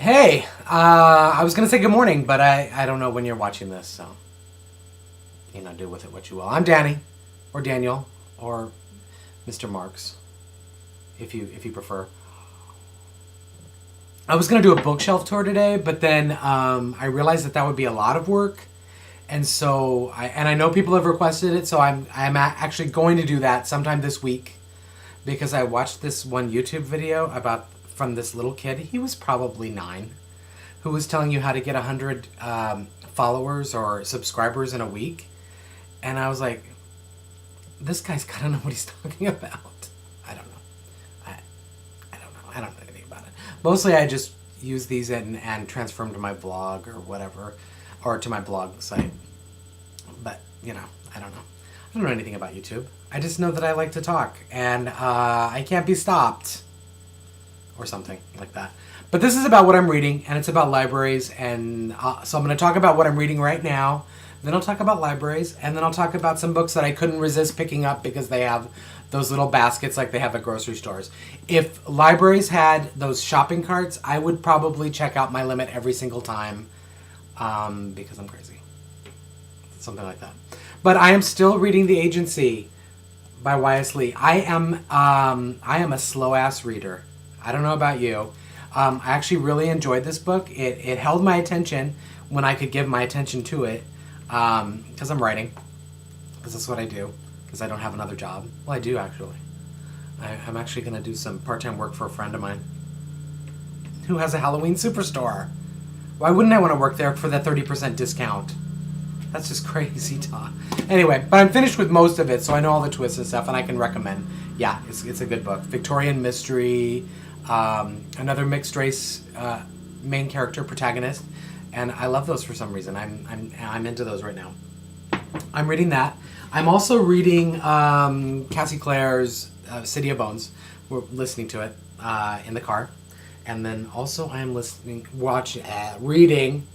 Hey, I was gonna say good morning, but I don't know when you're watching this, so do with it what you will. I'm Danny, or Daniel, or Mr. Marks, if you prefer. I was gonna do a bookshelf tour today, but then I realized that would be a lot of work, and so I know people have requested it, so I'm actually going to do that sometime this week, because I watched this one YouTube video from this little kid. He was probably 9, who was telling you how to get 100 followers or subscribers in a week, and I was like, this guy's gotta know what he's talking about. I don't know. I don't know. I don't know anything about it. Mostly, I just use these and transfer them to my blog or whatever, or to my blog site. But I don't know. I don't know anything about YouTube. I just know that I like to talk, and I can't be stopped. Or something like that. But this is about what I'm reading, and it's about libraries, and so I'm going to talk about what I'm reading right now, then I'll talk about libraries, and then I'll talk about some books that I couldn't resist picking up because they have those little baskets like they have at grocery stores. If libraries had those shopping carts, I would probably check out my limit every single time because I'm crazy. Something like that. But I am still reading The Agency by Y.S. Lee. I am a slow-ass reader. I don't know about you. I actually really enjoyed this book. It held my attention when I could give my attention to it, because I'm writing, because that's what I do, because I don't have another job. Well, I do, actually. I'm actually going to do some part-time work for a friend of mine who has a Halloween superstore. Why wouldn't I want to work there for that 30% discount? That's just crazy talk. Anyway, but I'm finished with most of it, so I know all the twists and stuff, and I can recommend. Yeah, it's a good book. Victorian mystery. Another mixed race main character protagonist, and I love those for some reason. I'm into those right now. I'm reading that. I'm also reading Cassie Clare's City of Bones. We're listening to it in the car, and then also I am reading.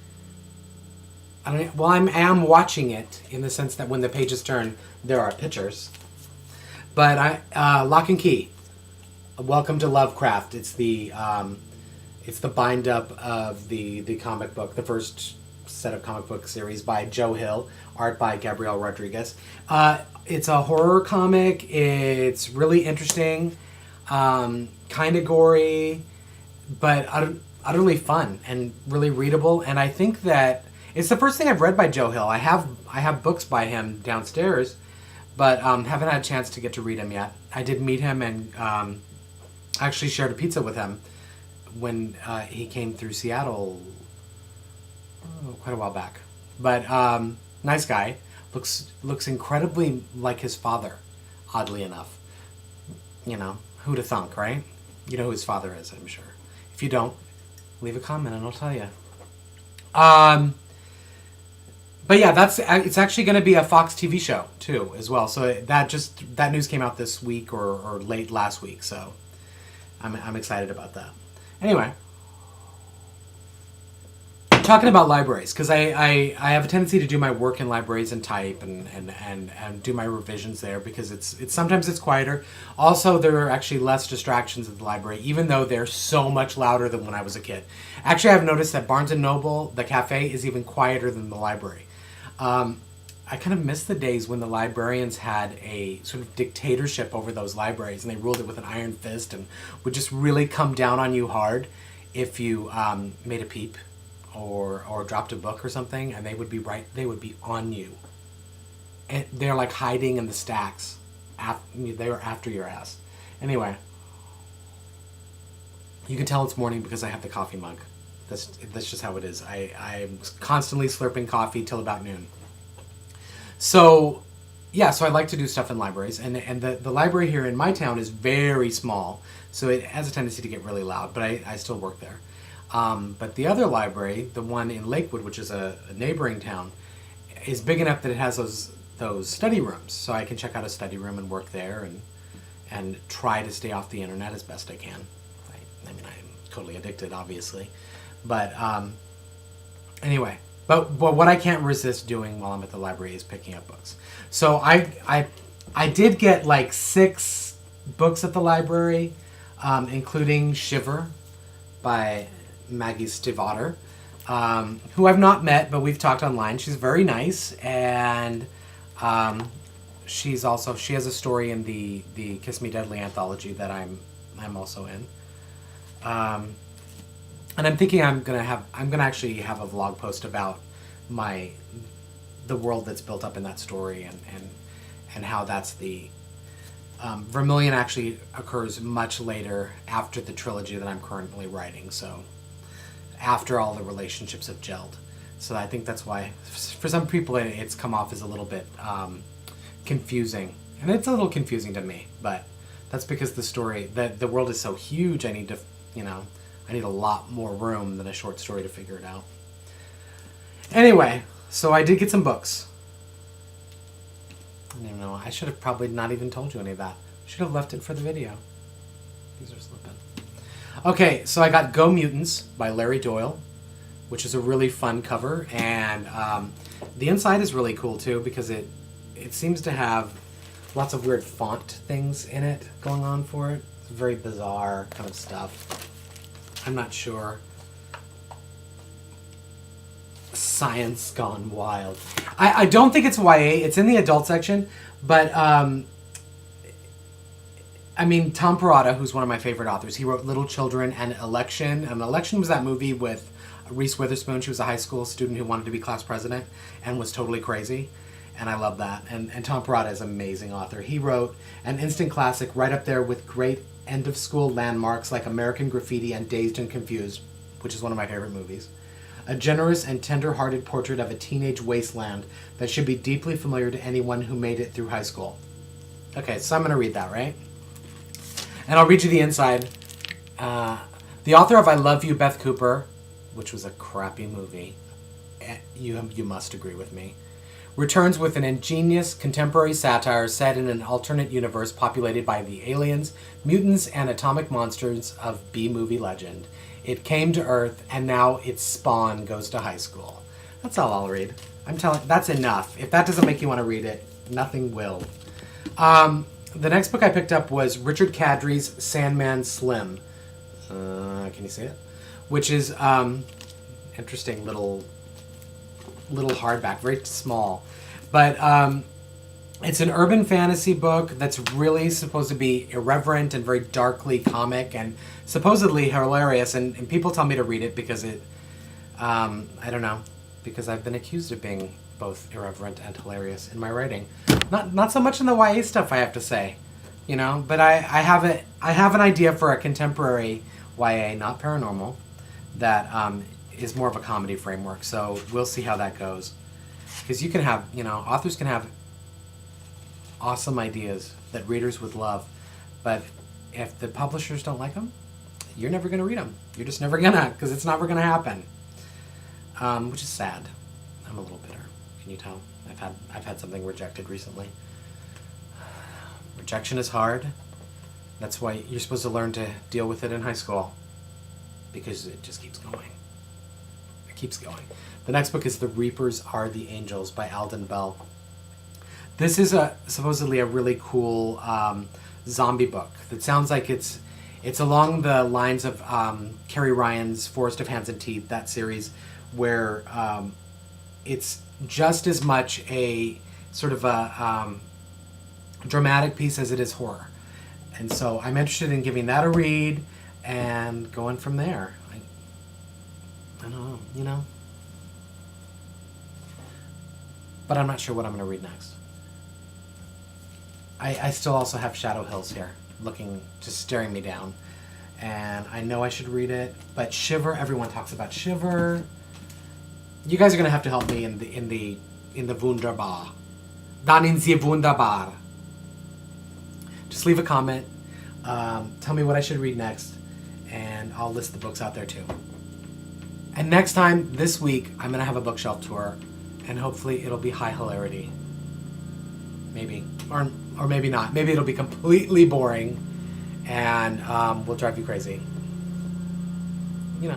I am watching it in the sense that when the pages turn, there are pictures. But Lock and Key. Welcome to Lovecraft. It's the bind up of the comic book, the first set of comic book series by Joe Hill, art by Gabriel Rodriguez. It's a horror comic. It's really interesting, kind of gory, but utterly fun and really readable. And I think that it's the first thing I've read by Joe Hill. I have books by him downstairs, but haven't had a chance to get to read him yet. I did meet him and actually shared a pizza with him when he came through Seattle quite a while back. But nice guy. Looks incredibly like his father, oddly enough. Who'da thunk, right? You know who his father is, I'm sure. If you don't, leave a comment and I'll tell you. But yeah, it's actually going to be a Fox TV show too, as well. So that news came out this week or late last week. So I'm excited about that. Anyway, talking about libraries, because I have a tendency to do my work in libraries and type and do my revisions there because it's sometimes it's quieter. Also, there are actually less distractions at the library, even though they're so much louder than when I was a kid. Actually, I've noticed that Barnes & Noble, the cafe, is even quieter than the library. I kind of miss the days when the librarians had a sort of dictatorship over those libraries, and they ruled it with an iron fist and would just really come down on you hard if you made a peep or dropped a book or something, and they would be on you. And they're like hiding in the stacks. They were after your ass. Anyway, you can tell it's morning because I have the coffee mug. That's just how it is. I'm constantly slurping coffee till about noon. So, yeah, so I like to do stuff in libraries. And the library here in my town is very small, so it has a tendency to get really loud, but I still work there. But the other library, the one in Lakewood, which is a neighboring town, is big enough that it has those study rooms. So I can check out a study room and work there and try to stay off the internet as best I can. I mean, I'm totally addicted, obviously. But anyway, but what I can't resist doing while I'm at the library is picking up books. So I did get like 6 books at the library, including Shiver by Maggie Stiefvater, who I've not met, but we've talked online. She's very nice, and she has a story in the Kiss Me Deadly anthology that I'm also in. And I'm thinking I'm gonna actually have a vlog post about the world that's built up in that story and how that's the Vermilion actually occurs much later after the trilogy that I'm currently writing, so after all the relationships have gelled. So I think that's why for some people it's come off as a little bit confusing, and it's a little confusing to me, but that's because the world is so huge. I need a lot more room than a short story to figure it out. Anyway, so I did get some books. I don't even know. I should have probably not even told you any of that. I should have left it for the video. These are slipping. Okay, so I got Go Mutants by Larry Doyle, which is a really fun cover, and the inside is really cool too because it seems to have lots of weird font things in it going on for it. It's very bizarre kind of stuff. I'm not sure. Science gone wild. I don't think it's YA. It's in the adult section, but I mean, Tom Perrotta, who's one of my favorite authors, he wrote Little Children and Election. And Election was that movie with Reese Witherspoon. She was a high school student who wanted to be class president and was totally crazy. And I love that. And Tom Perrotta is an amazing author. He wrote an instant classic right up there with great end-of-school landmarks like American Graffiti and Dazed and Confused, which is one of my favorite movies. A generous and tender-hearted portrait of a teenage wasteland that should be deeply familiar to anyone who made it through high school. Okay, so I'm going to read that, right? And I'll read you the inside. The author of I Love You, Beth Cooper, which was a crappy movie, you must agree with me, returns with an ingenious contemporary satire set in an alternate universe populated by the aliens, mutants, and atomic monsters of B-movie legend. It came to Earth, and now its spawn goes to high school. That's all I'll read. That's enough. If that doesn't make you want to read it, nothing will. The next book I picked up was Richard Kadrey's Sandman Slim. Can you see it? Which is interesting little hardback, very small. But it's an urban fantasy book that's really supposed to be irreverent and very darkly comic and supposedly hilarious. And people tell me to read it because I don't know, because I've been accused of being both irreverent and hilarious in my writing. Not so much in the YA stuff, I have to say, but I have an idea for a contemporary YA, not paranormal, that is more of a comedy framework. So we'll see how that goes. Because you can have, authors can have awesome ideas that readers would love, but if the publishers don't like them, you're never going to read them. You're just never gonna, because it's never going to happen. Which is sad. I'm a little bitter. Can you tell? I've had something rejected recently. Rejection is hard. That's why you're supposed to learn to deal with it in high school, because it just keeps going. It keeps going. The next book is The Reapers Are the Angels by Alden Bell. This is supposedly a really cool zombie book that sounds like it's along the lines of Carrie Ryan's Forest of Hands and Teeth, that series, where it's just as much a sort of a dramatic piece as it is horror. And so I'm interested in giving that a read and going from there. I don't know, But I'm not sure what I'm going to read next. I still also have Shadow Hills here, just staring me down. And I know I should read it, but Shiver, everyone talks about Shiver. You guys are going to have to help me in the Wunderbar. Dann in Sie Wunderbar. Just leave a comment. Tell me what I should read next, and I'll list the books out there too. And next time, this week, I'm going to have a bookshelf tour, and hopefully it'll be high hilarity. Maybe. Or maybe not. Maybe it'll be completely boring, and will drive you crazy.